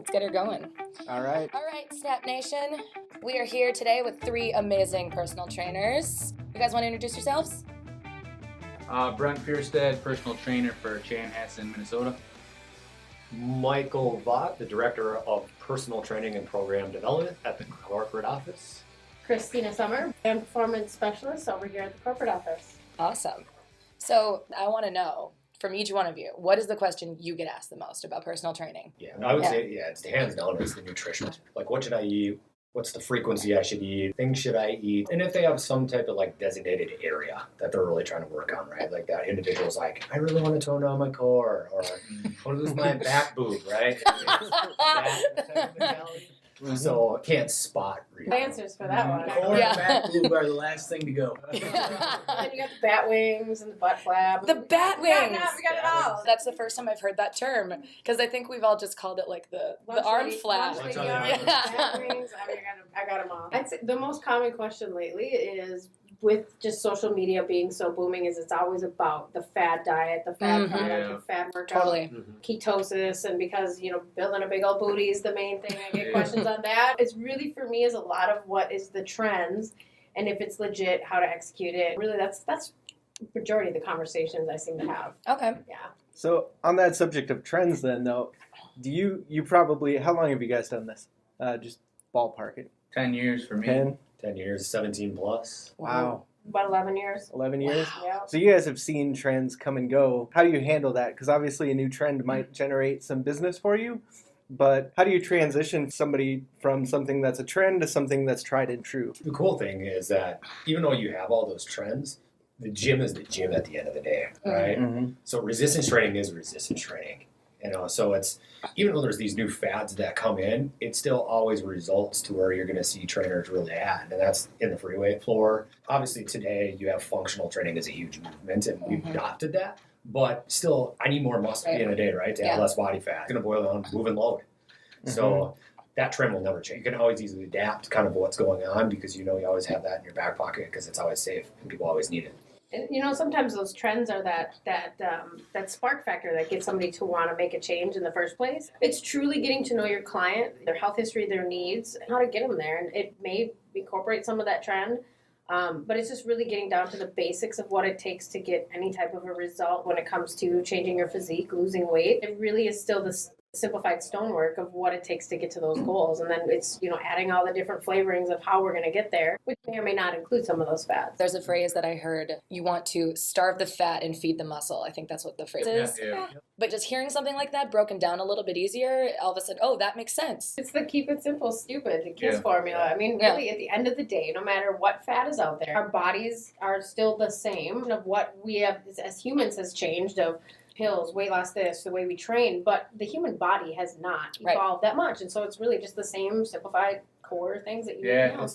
Let's get her going. All right. All right, Snap Nation. We are here today with 3 amazing personal trainers. You guys want to introduce yourselves? Brent Fierstead, personal trainer for Chanhassen, Minnesota. Michael Vaught, the Director of Personal Training and Program Development at the corporate office. Kristina Summer, I'm Performance Specialist over here at the corporate office. Awesome. So I want to know from each one of you, what is the question you get asked the most about personal training? Yeah, I would say, it's hands down, it's the nutrition. Like, what should I eat? What's the frequency I should eat? Things should I eat? And if they have some type of like designated area that they're really trying to work on, right? Like that individual's like, I really want to tone down my core, or I want to lose my back boob, right? That type of mentality. So can't spot really. Answers for that one. Core and back boob are the last thing to go. And then you got the bat wings and the butt flap. The bat wings. We got it all. That's the first time I've heard that term, because I think we've all just called it like the arm flap. Lunch Lunch lady lady arms, bat wings. I got them all. I'd say the most common question lately is, with just social media being so booming, is it's always about the fad diet, the fad product, the fad workout, Totally. ketosis, and because, building a big old booty is the main thing. I get questions on that. It's really, for me, is a lot of what is the trends, and if it's legit, how to execute it. Really, that's majority of the conversations I seem to have. Okay. Yeah. So on that subject of trends then, though, do you probably, how long have you guys done this? Just ballpark it. 10 years for me. 10 years, 17 plus. Wow. About 11 years. 11 years? Yeah. So you guys have seen trends come and go. How do you handle that? Because obviously a new trend might generate some business for you, but how do you transition somebody from something that's a trend to something that's tried and true? The cool thing is that even though you have all those trends, the gym is the gym at the end of the day, right? Mm-hmm. So resistance training is resistance training. So it's, even though there's these new fads that come in, it still always results to where you're going to see trainers really at, and that's in the free weight floor. Obviously today you have functional training as a huge movement, and we've adopted that, but still I need more muscle at the end of the day, right? To have less body fat. It's going to boil down to move and load. So that trend will never change. You can always easily adapt kind of what's going on, because you always have that in your back pocket because it's always safe and people always need it. And sometimes those trends are that spark factor that gets somebody to want to make a change in the first place. It's truly getting to know your client, their health history, their needs, and how to get them there. And it may incorporate some of that trend, but it's just really getting down to the basics of what it takes to get any type of a result when it comes to changing your physique, losing weight. It really is still the simplified stonework of what it takes to get to those goals, and then it's adding all the different flavorings of how we're going to get there, which may or may not include some of those fats. There's a phrase that I heard: you want to starve the fat and feed the muscle. I think that's what the phrase is. Yeah. But just hearing something like that broken down a little bit easier, all of a sudden, oh, that makes sense. It's the keep it simple, stupid, the KISS formula. I mean, really, at the end of the day, no matter what fat is out there, our bodies are still the same. Of what we have as humans has changed, of pills, weight loss, this, the way we train, but the human body has not evolved that much. And so it's really just the same simplified core things that you know.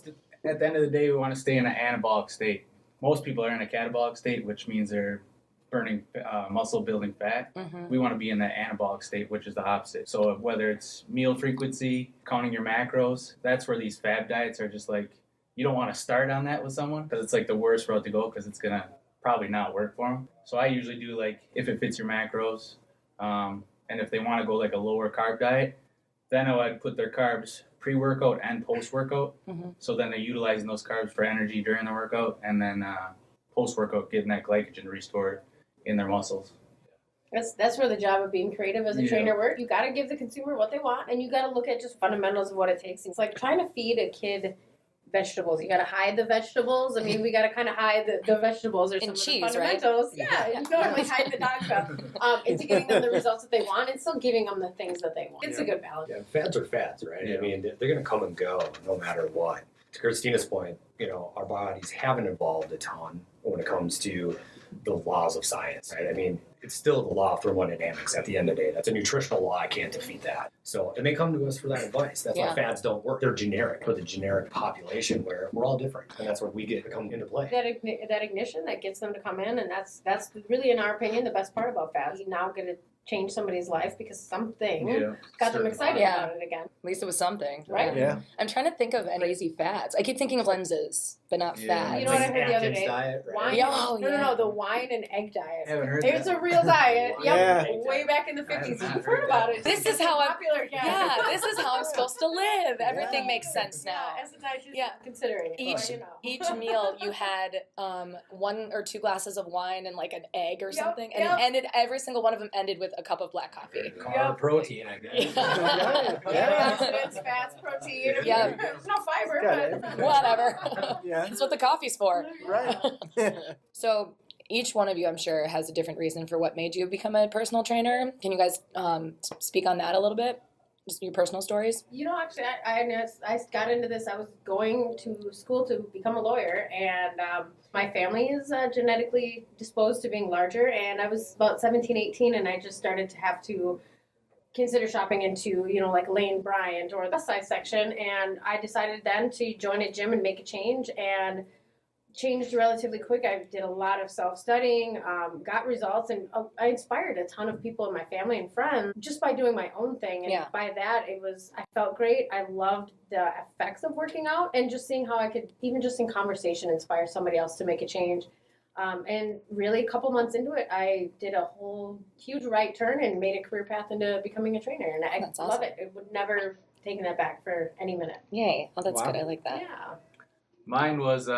At the end of the day, we want to stay in an anabolic state. Most people are in a catabolic state, which means they're burning muscle building fat. We want to be in that anabolic state, which is the opposite. So whether it's meal frequency, counting your macros, that's where these fad diets are just like, you don't want to start on that with someone, because it's like the worst route to go, because it's going to probably not work for them. So I usually do like, if it fits your macros, and if they want to go like a lower carb diet, then I would put their carbs pre-workout and post-workout. So then they're utilizing those carbs for energy during the workout, and then post-workout getting that glycogen restored in their muscles. That's where the job of being creative as a trainer works. You got to give the consumer what they want, and you got to look at just fundamentals of what it takes. It's like trying to feed a kid vegetables. You got to hide the vegetables. I mean, we got to kind of hide the vegetables or some cheese, of the fundamentals. right? Yeah, you normally hide the dog stuff into getting them the results that they want and still giving them the things that they want. It's a good balance. Yeah, fads are fads, right? I mean, they're going to come and go no matter what. To Kristina's point, our bodies haven't evolved a ton when it comes to the laws of science, right? I mean, it's still the law of thermodynamics at the end of the day. That's a nutritional law. I can't defeat that. So, and they come to us for that advice. That's why fads don't work. They're generic for the generic population, where we're all different. And that's where we get to come into play. That ignition that gets them to come in, and that's really, in our opinion, the best part about fads. You now get to change somebody's life because something got them excited about it again. At least it was something. Right. Yeah. I'm trying to think of any crazy fads. I keep thinking of lenses. but not Yeah. fat. You know what I heard the other Atkins day? diet, right? Wine. Yeah, oh, no, yeah. the wine and egg diet. Haven't heard It's that. a real diet. Yeah. Yep, way back in the I have 50s. not You've heard heard about that. it. This It's is how I'm- popular. Yeah, this is how I'm supposed to live. Everything makes sense now. Yeah, as a dietitian, Yeah. considering it. Each- but, you know. Each meal you had 1 or 2 glasses of wine and like an egg or Yep, something, and yep. it ended. Every single one of them ended with a cup of black coffee. Carb protein, I guess. Yeah. Antioxidants, fats, protein. Yeah. There's no fiber, Got but Whatever. Yeah. That's what the coffee's for. Right. So each one of you, I'm sure, has a different reason for what made you become a personal trainer. Can you guys speak on that a little bit? Just your personal stories. You know, actually, I got into this. I was going to school to become a lawyer, and my family is genetically disposed to being larger. And I was about 17, 18, and I just started to have to consider shopping into, like Lane Bryant or the size section. And I decided then to join a gym and make a change, and changed relatively quick. I did a lot of self-studying, got results, and I inspired a ton of people in my family and friends just by doing my own thing. And Yeah. by that, I felt great. I loved the effects of working out and just seeing how I could, even just in conversation, inspire somebody else to make a change. And really, a couple months into it, I did a whole huge right turn and made a career path into becoming a trainer. And I That's love awesome. it. It would never taken that back for any minute. Yay. Oh, that's Wow. good. I like that. Yeah. Mine was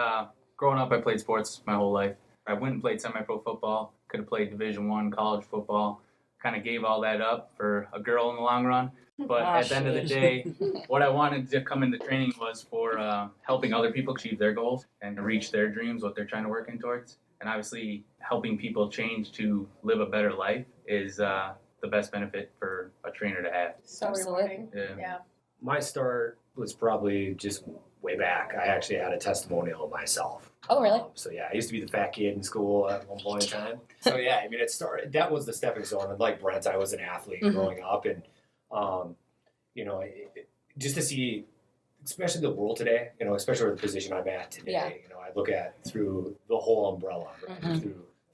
growing up. I played sports my whole life. I went and played semi-pro football. Could have played Division I college football. Kind of gave all that up for a girl in the long run. But Oh, at the end of the day, what I wanted to come into training was for helping other people achieve their goals and to reach their dreams, what they're trying to work in towards. And obviously, helping people change to live a better life is the best benefit for a trainer to have. So Absolutely. rewarding. Yeah. Yeah. My start was probably just way back. I actually had a testimonial myself. Oh, really? So yeah, I used to be the fat kid in school at one point in time. So yeah, I mean, it started. That was the stepping stone. And like Brent, I was an athlete Mhm. growing up, and just to see, especially the world today, especially the position I'm at today. Yeah. I look at through the whole umbrella, right? Mhm.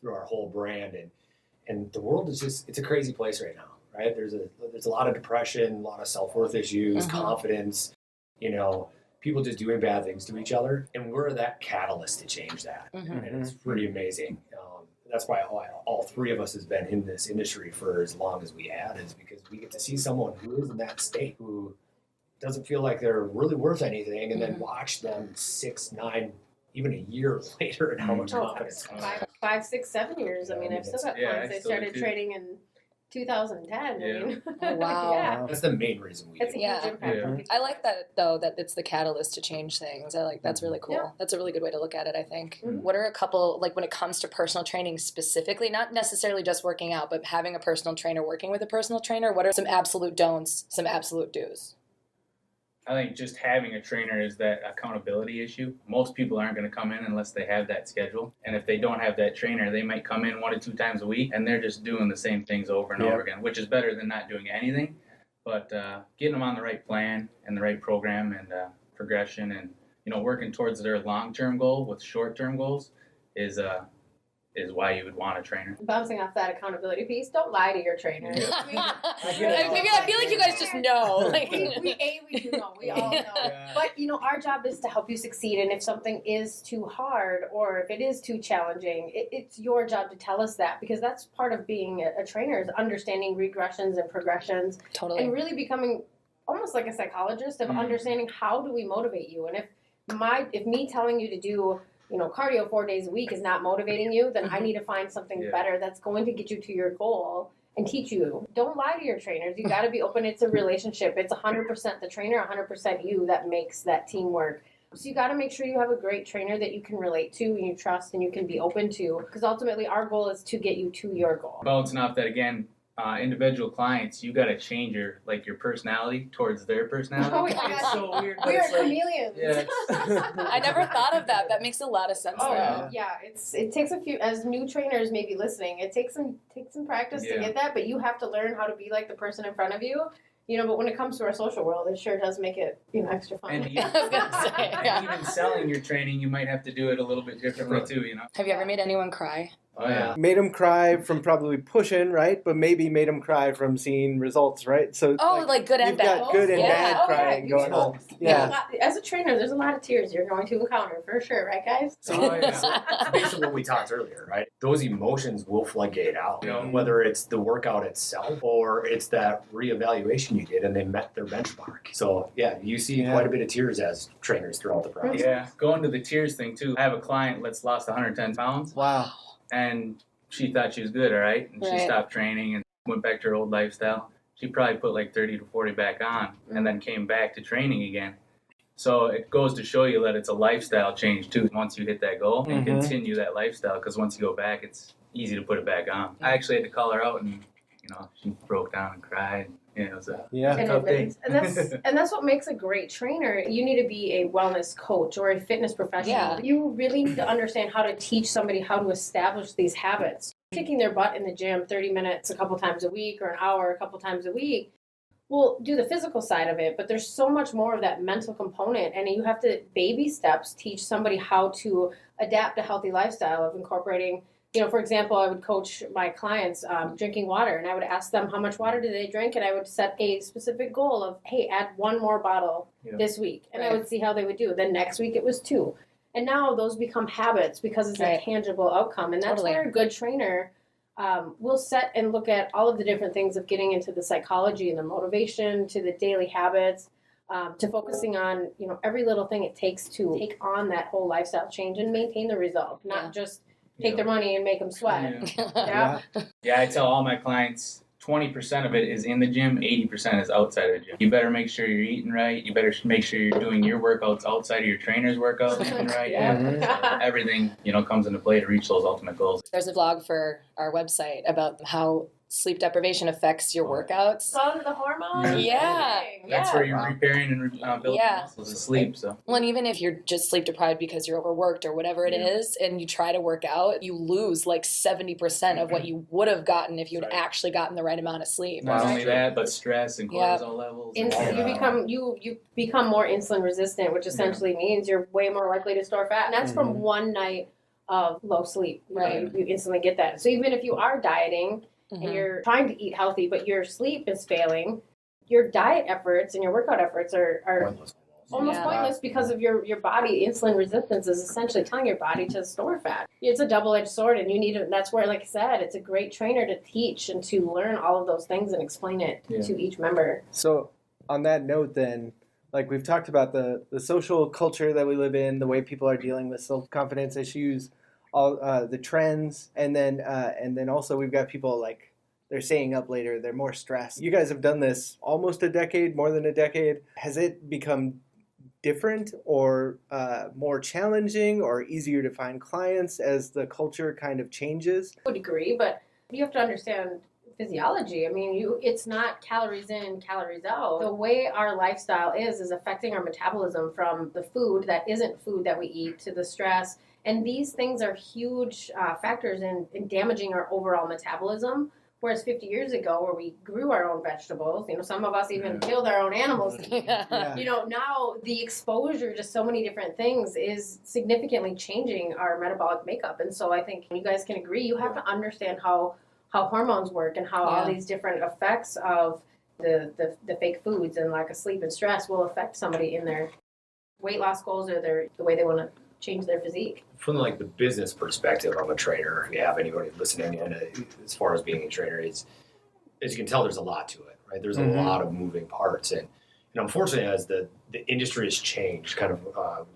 through our whole brand, and the world is just—it's a crazy place right now, right? There's a lot of depression, a lot of self-worth issues, Mhm. confidence, people just doing bad things to each other, and we're that catalyst to change that, Mhm. and it's pretty amazing. That's why all 3 of us has been in this industry for as long as we have, is because we get to see someone who is in that state, who doesn't feel like they're really worth anything, and then Mhm. watch them 6, 9, even a year later, and how much Oh, confidence. 5, 6, 7 years. I mean, I've still got Yeah, clients. I They still do started too. training in 2010. Yeah. I mean, Oh, wow. yeah. That's the main reason we It's a do it. huge Yeah. impact Yeah. on people. I like that though, that it's the catalyst to change things. That's really cool. Yeah. That's a really good way to look at it, I think. Mhm. What are a couple, like when it comes to personal training specifically, not necessarily just working out, but having a personal trainer, working with a personal trainer, what are some absolute don'ts, some absolute do's? I think just having a trainer is that accountability issue. Most people aren't going to come in unless they have that schedule. And if they don't have that trainer, they might come in 1 or 2 times a week and they're just doing the same things over and Yep. over again, which is better than not doing anything. But getting them on the right plan and the right program and progression and working towards their long-term goal with short-term goals is why you would want a trainer. Bouncing off that accountability piece, don't lie to your trainer. Yeah. I feel like you guys just know. Like, We do know. We all know. Yeah. But our job is to help you succeed. And if something is too hard or if it is too challenging, it's your job to tell us that, because that's part of being a trainer, is understanding regressions and progressions totally. and really becoming almost like a psychologist of Mhm. understanding how do we motivate you. And if me telling you to do cardio 4 days a week is not motivating you, then I need to find something Yeah. better that's going to get you to your goal and teach you. Don't lie to your trainers. You got to be open. It's a relationship. It's 100% the trainer, 100% you that makes that teamwork. So you got to make sure you have a great trainer that you can relate to and you trust and you can be open to, because ultimately our goal is to get you to your goal. Balancing off that again, individual clients, you got to change your personality towards their personality. Oh, yeah. It's so weird. but We are it's like, chameleons. Yeah, I never thought of that. That makes a lot of sense. Oh though. yeah, it takes a few, as new trainers maybe listening, it takes some practice to Yeah. get that, but you have to learn how to be like the person in front of you. But when it comes to our social world, it sure does make it extra fun. and I was gonna say, yeah. even selling your training, you might have to do it a little bit differently too. Have you ever made anyone cry? Oh yeah. Made them cry from probably pushing, right? But maybe made them cry from seeing results, right? So like good and you've bad. got good and Yeah. bad Oh, crying yeah. going on. Yeah. Yeah. As a trainer, there's a lot of tears you're going to encounter for sure, right, guys? So it's based on what we talked earlier, right? Those emotions will floodgate out. You know, Mhm. whether it's the workout itself or it's that reevaluation you did and they met their benchmark. So yeah, you see Yeah. quite a bit of tears as trainers throughout the process. Yeah, going to the tears thing too. I have a client that's lost 110 pounds, Wow. and she thought she was good, all right? And she Right. stopped training and went back to her old lifestyle. She probably put like 30 to 40 back on and then came back to training again. So it goes to show you that it's a lifestyle change too once you hit that goal and Mhm. continue that lifestyle, because once you go back, it's easy to put it back on. I actually had to call her out and, she broke down and cried. Yeah, it was a Yeah. And, tough day. and that's what makes a great trainer. You need to be a wellness coach or a fitness professional. Yeah. You really need to understand how to teach somebody how to establish these habits. Kicking their butt in the gym 30 minutes a couple times a week or an hour a couple times a week will do the physical side of it, but there's so much more of that mental component, and you have to baby steps teach somebody how to adapt a healthy lifestyle of incorporating. For example, I would coach my clients drinking water, and I would ask them how much water do they drink, and I would set a specific goal of, hey, add one more bottle this week, and I would see how they would do. Then next week it was 2. And now those become habits because it's a tangible outcome, and that's Totally. where a good trainer will set and look at all of the different things of getting into the psychology and the motivation to the daily habits, to focusing on, every little thing it takes to take on that whole lifestyle change and maintain the result, not just take their money and make them sweat. Yeah. Yeah, I tell all my clients 20% of it is in the gym, 80% is outside of the gym. You better make sure you're eating right. You better make sure you're doing your workouts outside of your trainer's workouts, eating right. Yeah. Everything, comes into play to reach those ultimate goals. There's a vlog for our website about how sleep deprivation affects your workouts. All of the hormones. Yeah. That's where you're repairing and building muscles is sleep. So. Well, and even if you're just sleep deprived because you're overworked or whatever it is, and you try to work out, you lose like 70% of what you would have gotten if you'd actually gotten the right amount of sleep. Not only that, but stress and cortisol levels. You become more insulin resistant, which essentially means you're way more likely to store fat, and that's from one night of low sleep. Right. You instantly get that. So even if you are dieting and you're trying to eat healthy, but your sleep is failing, your diet efforts and your workout efforts are Pointless. almost pointless because of your body. Insulin resistance is essentially telling your body to store fat. It's a double-edged sword, and you need to, that's where, like I said, it's a great trainer to teach and to learn all of those things and explain it to each member. So on that note then, like we've talked about the social culture that we live in, the way people are dealing with self-confidence issues, all the trends, and then also we've got people like they're staying up later, they're more stressed. You guys have done this almost a decade, more than a decade. Has it become different or more challenging or easier to find clients as the culture kind of changes? I would agree, but you have to understand physiology. I mean, it's not calories in, calories out. The way our lifestyle is affecting our metabolism, from the food that isn't food that we eat to the stress. And these things are huge factors in damaging our overall metabolism. Whereas 50 years ago, where we grew our own vegetables, some of us even killed our own animals. Yeah. Now the exposure to so many different things is significantly changing our metabolic makeup. And so I think you guys can agree, you have to understand how hormones work and how all these different effects of the fake foods and lack of sleep and stress will affect somebody in their weight loss goals or the way they want to change their physique. From like the business perspective of a trainer, if you have anybody listening in as far as being a trainer, as you can tell, there's a lot to it, right? There's a lot of moving parts, and unfortunately, as the industry has changed, kind of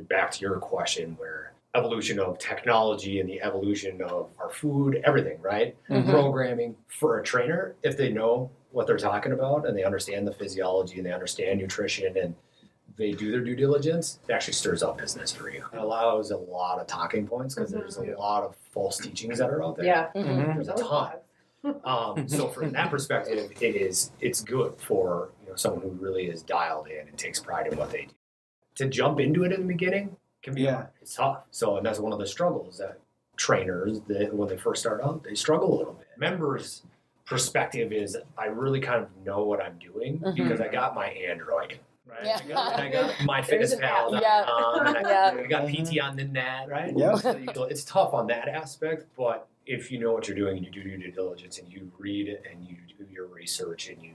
back to your question, where evolution of technology and the evolution of our food, everything, right? Programming for a trainer, if they know what they're talking about and they understand the physiology and they understand nutrition and they do their due diligence, it actually stirs up business for you. It allows a lot of talking points because there's a lot of false teachings that are out there. Yeah. There's a ton. So from that perspective, it's good for someone who really is dialed in and takes pride in what they do. To jump into it in the beginning can be hard. It's tough. So, and that's one of the struggles that trainers, when they first start out, they struggle a little bit. Members' perspective is, I really kind of know what I'm doing because I got my Android. right? Yeah. I got There's an MyFitnessPal. Yeah. I got PT on the net, right? Yeah. So it's tough on that aspect, but if you know what you're doing and you do your due diligence and you read it and you do your research and you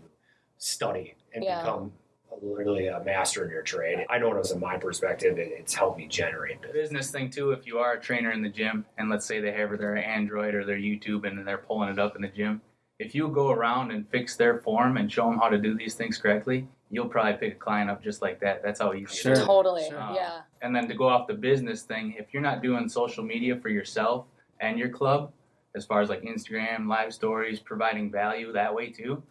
study and Yeah. become literally a master in your trade, I notice in my perspective, it's helped me generate The business. business thing too, if you are a trainer in the gym and let's say they have their Android or their YouTube and they're pulling it up in the gym, if you go around and fix their form and show them how to do these things correctly, you'll probably pick a client up just like that. That's how easy Sure. it is. Totally. Sure. Yeah. And then to go off the business thing, if you're not doing social media for yourself and your club, as far as like Instagram, live stories, providing value that way too,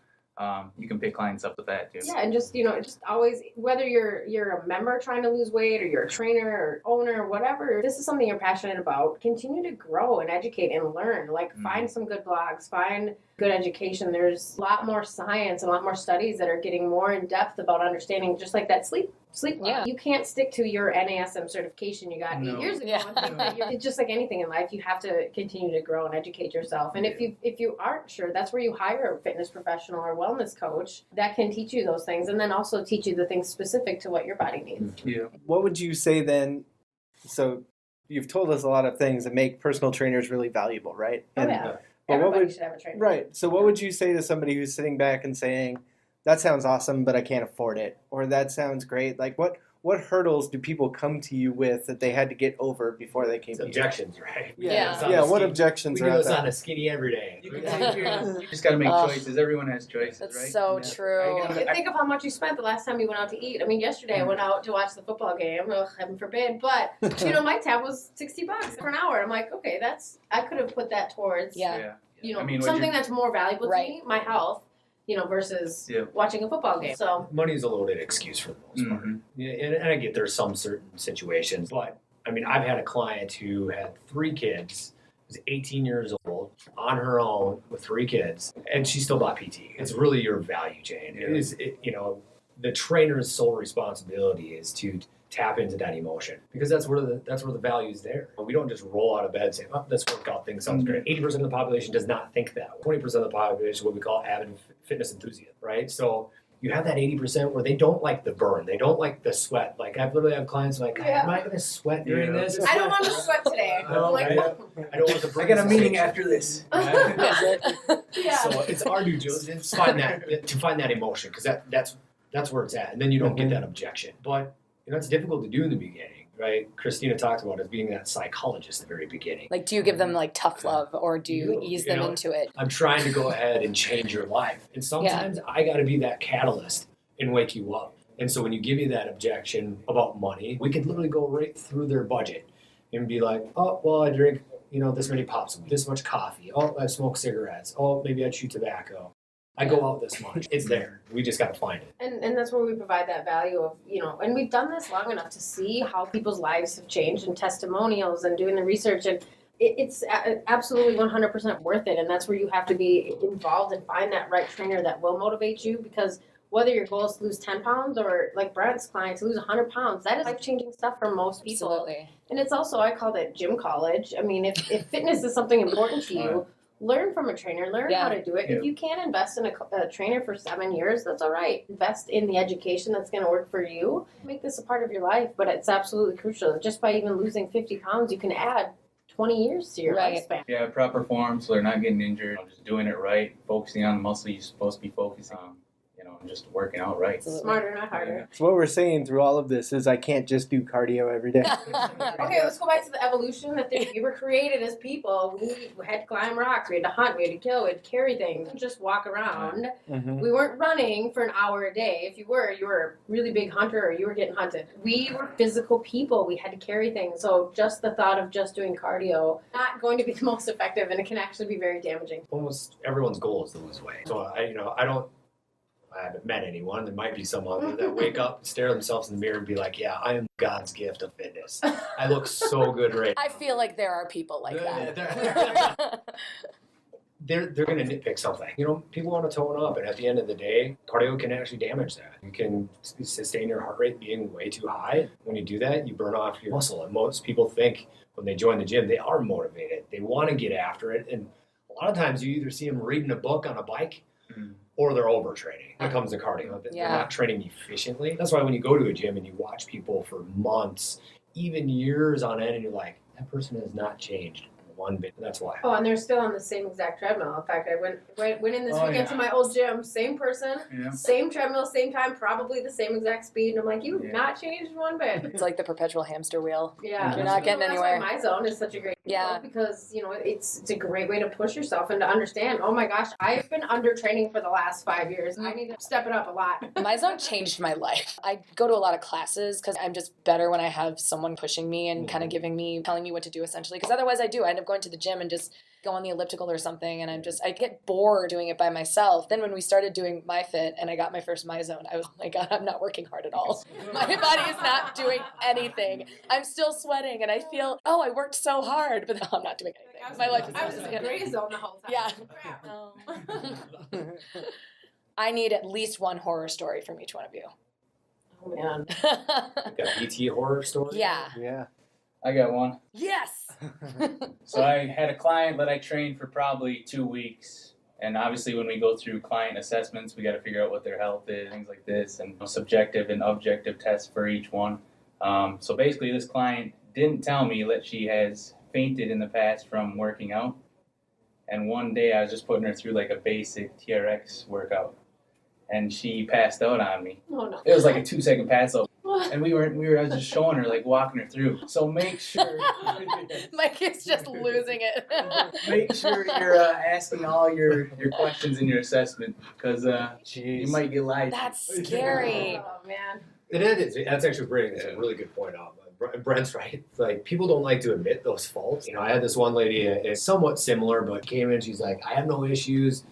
you can pick clients up with that too. Yeah, and just just always, whether you're a member trying to lose weight or you're a trainer or owner or whatever, if this is something you're passionate about, continue to grow and educate and learn. Like find some good blogs, find good education. There's a lot more science and a lot more studies that are getting more in depth about understanding, just like that sleep. Yeah. You can't stick to your NASM certification you got 8 years ago. Yeah. And think that it's just like anything in life, you have to continue to grow and educate yourself. And if you aren't sure, that's where you hire a fitness professional or wellness coach that can teach you those things, and then also teach you the things specific to what your body needs. Yeah. What would you say then? So you've told us a lot of things that make personal trainers really valuable, right? Oh, And, yeah. but what Everybody would should have a trainer. right? So what would you say to somebody who's sitting back and saying, "That sounds awesome, but I can't afford it," or "That sounds great"? Like what hurdles do people come to you with that they had to get over before they came It's to you? objections, right? Yeah. Yeah. What objections We are do out this there? on a skinny every day. You just got to make choices. Everyone has choices, That's right? so Yeah. true. Think of how much you spent the last time you went out to eat. I mean, yesterday I went out to watch the football game. Ugh, heaven forbid. But my tab was $60 for an hour. I'm like, okay, I could have put that towards Yeah. I mean, something that's more valuable to Right. me, my health, versus Yeah. watching a football game. So Money's a loaded excuse for the most part. Mhm. Yeah, and I get there's some certain situations, but I mean, I've had a client who had 3 kids, was 18 years old, on her own with 3 kids, and she still bought PT. It's really your value chain. Yeah. The trainer's sole responsibility is to tap into that emotion because that's where the value is there. We don't just roll out of bed and say, "Oh, this workout thing sounds great." 80% of the population does not think that. 20% of the population is what we call avid fitness enthusiasts, right? So you have that 80% where they don't like the burn, they don't like the sweat. Like I've literally had clients like, "Am I going to sweat during Yeah. this?" I don't want to sweat today. I don't, Like, I don't want the burn. I got a meeting sensation. after this. yeah. So it's our due diligence to find that emotion because that's where it's at, and then you don't get that objection. But it's difficult to do in the beginning, right? Kristina talked about it being that psychologist at the very beginning. Like, do you give them like tough love, or do you ease them into it? I'm trying to go ahead and change your life, and sometimes I got to be that catalyst and wake you up. And so when you give me that objection about money, we could literally go right through their budget and be like, "Oh, well, I drink this many pops, this much coffee. Oh, I smoke cigarettes. Oh, maybe I chew tobacco. I go out this much." It's there. We just got to find it. And that's where we provide that value of, and we've done this long enough to see how people's lives have changed and testimonials and doing the research. And it's absolutely 100% worth it. And that's where you have to be involved and find that right trainer that will motivate you, because whether your goal is to lose 10 pounds or like Brent's clients lose 100 pounds, that is life-changing stuff for most people. Absolutely. And it's also, I call it gym college. I mean, if fitness is something important to you, learn from a trainer, learn how to do it. Yeah. If you can invest in a trainer for 7 years, that's all right. Invest in the education that's going to work for you. Make this a part of your life, but it's absolutely crucial. Just by even losing 50 pounds, you can add 20 years to your lifespan. Yeah, proper form so they're not getting injured. Just doing it right, focusing on the muscle you're supposed to be focusing on. And just working out right. Smarter, not harder. So what we're saying through all of this is I can't just do cardio every day. Okay, let's go back to the evolution that we were created as people. We had to climb rocks, we had to hunt, we had to kill, we had to carry things, just walk around. Mm-hmm. We weren't running for an hour a day. If you were a really big hunter or you were getting hunted. We were physical people. We had to carry things. So just the thought of just doing cardio, not going to be the most effective, and it can actually be very damaging. Almost everyone's goal is to lose weight. So I haven't met anyone. There might be some out there that wake up, stare themselves in the mirror, and be like, "Yeah, I am God's gift of fitness. I look so good right now." I feel like there are people like that. They're going to nitpick something. People want to tone up, and at the end of the day, cardio can actually damage that. You can sustain your heart rate being way too high. When you do that, you burn off your muscle. And most people think when they join the gym, they are motivated. They want to get after it. And a lot of times you either see them reading a book on a bike, or they're overtraining when it comes to cardio. They're Yeah. not training efficiently. That's why when you go to a gym and you watch people for months, even years on end, and you're like, that person has not changed one bit. That's why. Oh, and they're still on the same exact treadmill. In fact, I went in this Oh, weekend yeah. to my old gym, same person, Yeah. same treadmill, same time, probably the same exact speed. And I'm like, you've Yeah. not changed one bit. It's like the perpetual hamster wheel. Yeah, You're not getting that's anywhere. why my zone is such a great Yeah. tool, because it's a great way to push yourself and to understand. Oh my gosh, I've been under training for the last 5 years. I need to step it up a lot. My zone changed my life. I go to a lot of classes because I'm just better when I have someone pushing me and kind of telling me what to do essentially. Because otherwise I end up going to the gym and just go on the elliptical or something, and I get bored doing it by myself. Then when we started doing MyFit and I got my first MyZone, I was like, God, I'm not working hard at all. My body is not doing anything. I'm still sweating and I feel, oh, I worked so hard, but no, I'm not doing anything. My life is I was in the gray zone the whole time. Yeah. Crap. I need at least one horror story from each one of you. Oh man. Like a PT horror story. Yeah. Yeah. I got one. Yes. So I had a client that I trained for probably 2 weeks. And obviously when we go through client assessments, we got to figure out what their health is, things like this, and subjective and objective tests for each one. So basically this client didn't tell me that she has fainted in the past from working out. And one day I was just putting her through like a basic TRX workout. And she passed out on me. Oh no. It was like a 2-second pass out. And I was just showing her, like walking her through. So make sure Mike is just losing it. make sure you're asking all your questions in your assessment, because you Jeez. might get lied to. That's scary. Oh man. It is. That's actually brilliant. It's a really good point out. Brent's right. It's like people don't like to admit those faults. I had this one lady, it's somewhat similar, but came in, she's like, I have no issues.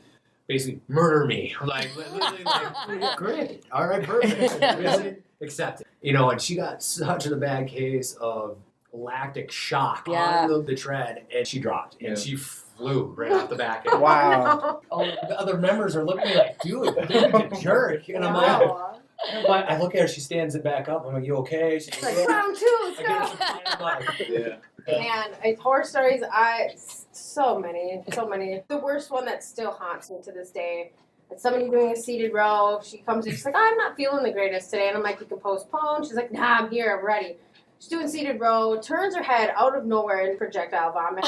Basically, murder me. I'm like, literally, like, great. All right, perfect. Accept it. And she got such a bad case of lactic shock on the tread, and she dropped, and she flew right off the back end. Wow. All the other members are looking at me like, dude, a jerk. And I'm like, Wow. but I look at her, she stands it back up. I'm like, you okay? She's It's like, like round two, let's I go. get it. I'm like, Yeah. Man, it's horror stories. So many. The worst one that still haunts me to this day. It's somebody doing a seated row. She comes in, she's like, I'm not feeling the greatest today. And I'm like, you can postpone. She's like, nah, I'm here, I'm ready. She's doing seated row, turns her head out of nowhere and projectile vomit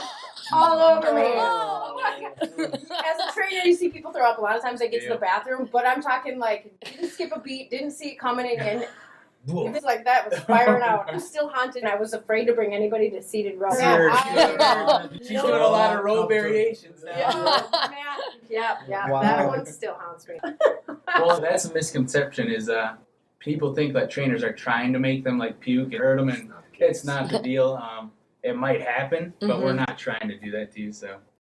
all over me. Oh my God. As a trainer, you see people throw up. A lot of times they get to the bathroom, but I'm talking like, didn't skip a beat, didn't see it coming in. It's like that was firing out. I'm still haunted. I was afraid to bring anybody to seated row. She's doing a lot of row variations now. Yeah, man. Yeah. Wow. That one still haunts me. Well, that's a misconception, is people think that trainers are trying to make them like puke and hurt them, and it's not the deal. It might happen, but we're not trying to do that to you, so.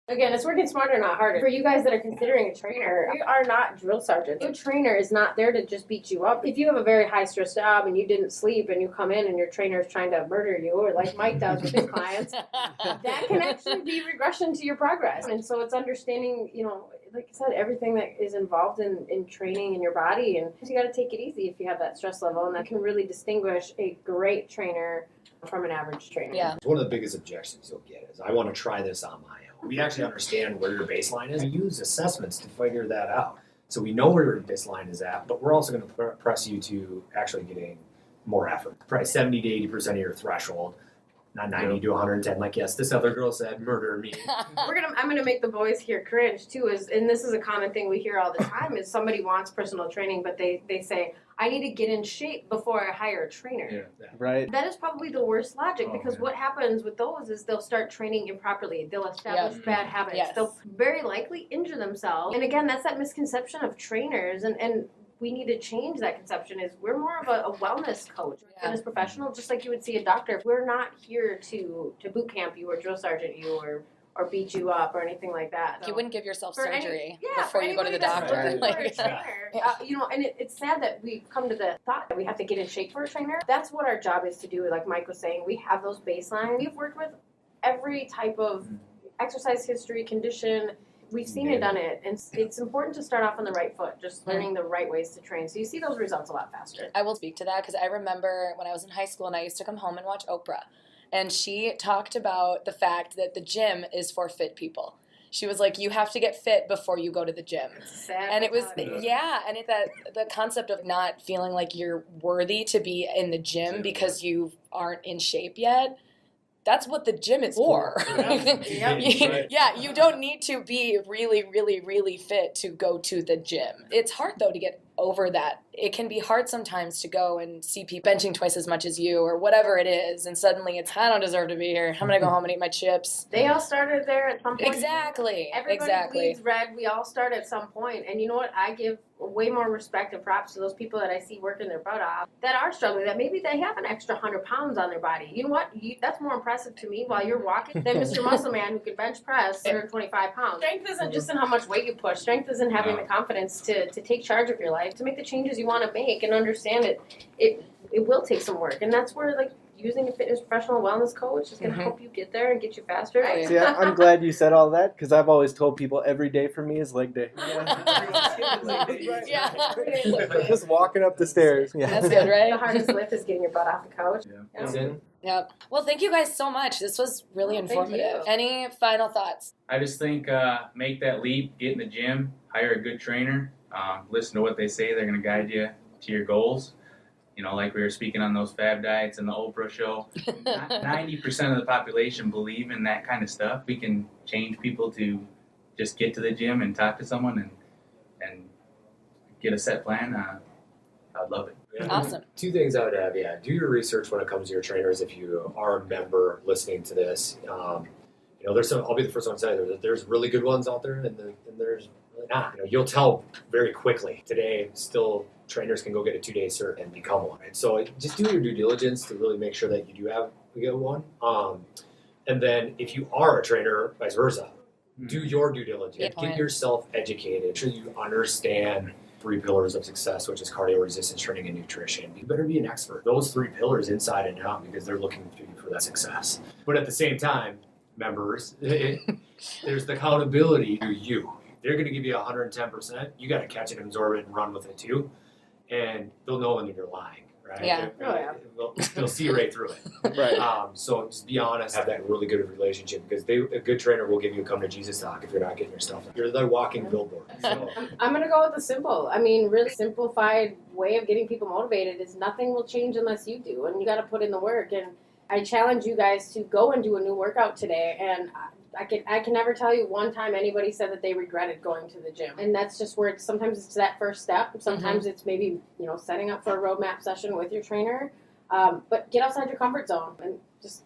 Again, it's working smarter, not harder. For you guys that are considering a trainer, you are not drill sergeants. Your trainer is not there to just beat you up. If you have a very high-stress job and you didn't sleep and you come in and your trainer is trying to murder you, or like Mike does with his clients, that can actually be regression to your progress. And so it's understanding, like I said, everything that is involved in training in your body. And you got to take it easy if you have that stress level. And that can really distinguish a great trainer from an average trainer. Yeah. One of the biggest objections you'll get is, I want to try this on my own. We actually understand where your baseline is. We use assessments to figure that out. So we know where your baseline is at, but we're also going to press you to actually getting more effort. Probably 70 to 80% of your threshold, not 90 to 110. Like, yes, this other girl said, murder me. I'm gonna make the boys here cringe too. And this is a common thing we hear all the time, is somebody wants personal training, but they say, I need to get in shape before I hire a trainer. Yeah. Right. That is probably the worst logic, Oh, because man. what happens with those is they'll start training improperly. They'll establish bad habits. Yes. They'll very likely injure themselves. And again, that's that misconception of trainers, and we need to change that conception. Is we're more of a wellness coach, fitness professional, just like you would see a doctor. We're not here to boot camp you or drill sergeant you or beat you up or anything like that. You wouldn't give yourself For surgery for before you go to the anybody that's doctor. looking for a Like, trainer, and it's sad that we've come to the thought that we have to get in shape for a trainer. That's what our job is to do. Like Mike was saying, we have those baselines. We've worked with every type of exercise history, condition. We've seen it, done it, and it's important to start off on the right foot, just learning the right ways to train, so you see those results a lot faster. I will speak to that because I remember when I was in high school and I used to come home and watch Oprah. And she talked about the fact that the gym is for fit people. She was like, you have to get fit before you go to the gym. Sad And it was, mentality. and the concept of not feeling like you're worthy to be in the gym because you aren't in shape yet. That's what the gym is for. You don't need to be really, really, really fit to go to the gym. It's hard, though, to get over that. It can be hard sometimes to go and see people benching twice as much as you or whatever it is, and suddenly it's, I don't deserve to be here. I'm going to go home and eat my chips. They all started there at some point. Exactly. Everybody bleeds red. We all start at some point. And you know what? I give way more respect and props to those people that I see working their butt off that are struggling, that maybe they have an extra 100 pounds on their body. You know what? That's more impressive to me while you're walking than Mr. Muscle Man who can bench press 125 pounds. Strength isn't just in how much weight you push. Strength is in having the confidence to take charge of your life, to make the changes you want to make, and understand it will take some work. And that's where, like, using a fitness professional wellness coach is going to help you get there and get you faster. Right. See, I'm glad you said all that, because I've always told people every day for me is leg day. Just walking up the stairs. Yeah. That's good, right? The hardest lift is getting your butt off the couch. Yep. Well, thank you guys so much. This was really informative. Any final thoughts? I just think make that leap, get in the gym, hire a good trainer, listen to what they say. They're going to guide you to your goals. You know, like we were speaking on those fab diets and the Oprah show, 90% of the population believe in that kind of stuff. We can change people to just get to the gym and talk to someone and get a set plan. I'd love it. Yeah. Awesome. Two things I would have, do your research when it comes to your trainers. If you are a member listening to this, there's some, I'll be the first one to say there's really good ones out there and there's really not. You'll tell very quickly. Today, still, trainers can go get a 2-day cert and become one. And so just do your due diligence to really make sure that you do have a good one. And then if you are a trainer, vice versa, do your due diligence. Get yourself educated. Make sure you understand 3 pillars of success, which is cardio resistance training and nutrition. You better be an expert. Those 3 pillars inside and out, because they're looking to you for that success. But at the same time, members, there's the accountability to you. They're going to give you 110%. You got to catch it, absorb it, and run with it too. And they'll know when you're lying, right? Yeah. They'll see right through it. Right. So just be honest, have that really good relationship, because a good trainer will give you a come to Jesus talk if you're not getting your stuff done. You're the walking billboard. So. I'm going to go with the simple. I mean, really simplified way of getting people motivated is nothing will change unless you do. And you got to put in the work. And I challenge you guys to go and do a new workout today. And I can never tell you one time anybody said that they regretted going to the gym. And that's just where sometimes it's that first step. Sometimes it's maybe, setting up for a roadmap session with your trainer. But get outside your comfort zone, and just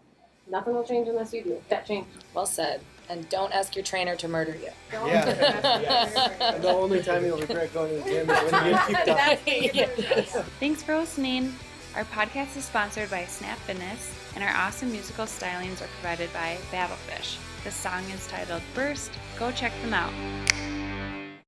nothing will change unless you do. That change. Well said. And don't ask your trainer to murder you. The only time you'll regret going to the gym is when you get kicked out. Thanks for listening. Our podcast is sponsored by Snap Fitness, and our awesome musical stylings are provided by Battlefish. The song is titled Burst. Go check them out.